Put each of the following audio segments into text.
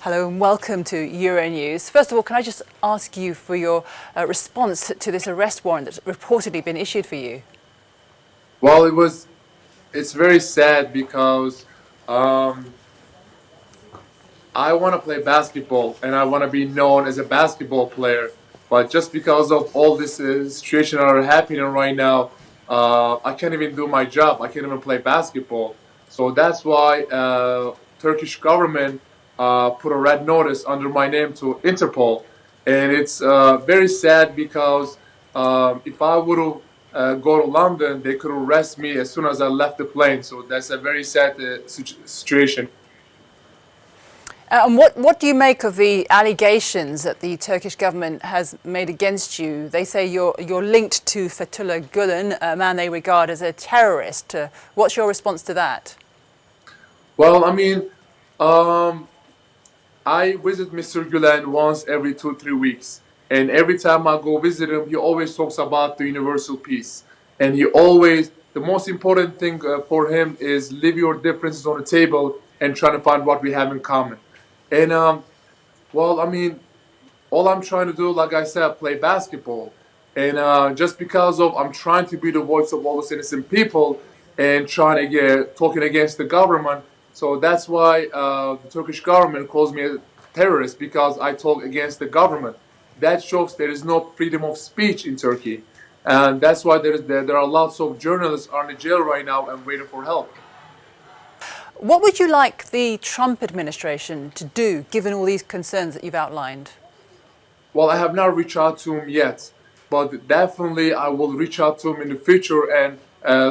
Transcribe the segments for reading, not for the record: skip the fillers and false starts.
Hello and welcome to Euronews. First of all, can I just ask you for your response to this arrest warrant that's reportedly been issued for you? Well, it's very sad because I want to play basketball and I want to be known as a basketball player. But just because of all this situation that are happening right now, I can't even do my job. I can't even play basketball. So that's why Turkish government put a red notice under my name to Interpol, and it's very sad because if I would go to London, they could arrest me as soon as I left the plane. So that's a very sad situation. And what do you make of the allegations that the Turkish government has made against you? They say you're linked to Fethullah Gulen, a man they regard as a terrorist. What's your response to that? Well, I visit Mr. Gulen once every 2-3 weeks, and every time I go visit him, he always talks about the universal peace, and the most important thing for him is leave your differences on the table and try to find what we have in common. And all I'm trying to do, like I said, play basketball. And just because of I'm trying to be the voice of all those innocent people and trying to get talking against the government. So that's why the Turkish government calls me a terrorist because I talk against the government. That shows there is no freedom of speech in Turkey, and that's why there are lots of journalists are in jail right now and waiting for help. What would you like the Trump administration to do, given all these concerns that you've outlined? Well, I have not reached out to him yet, but definitely I will reach out to him in the future and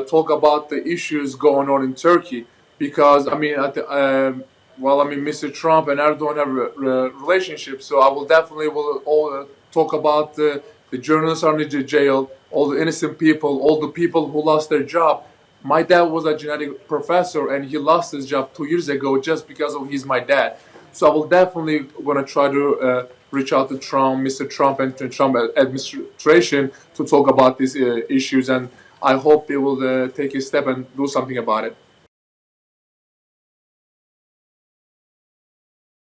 talk about the issues going on in Turkey. Because Mr. Trump and Erdogan have a relationship, so I will definitely all talk about the journalists are in the jail, all the innocent people, all the people who lost their job. My dad was a genetic professor, and he lost his job 2 years ago just because of he's my dad. So I will definitely gonna try to reach out to Mr. Trump, and the Trump administration to talk about these issues, and I hope they will take a step and do something about it.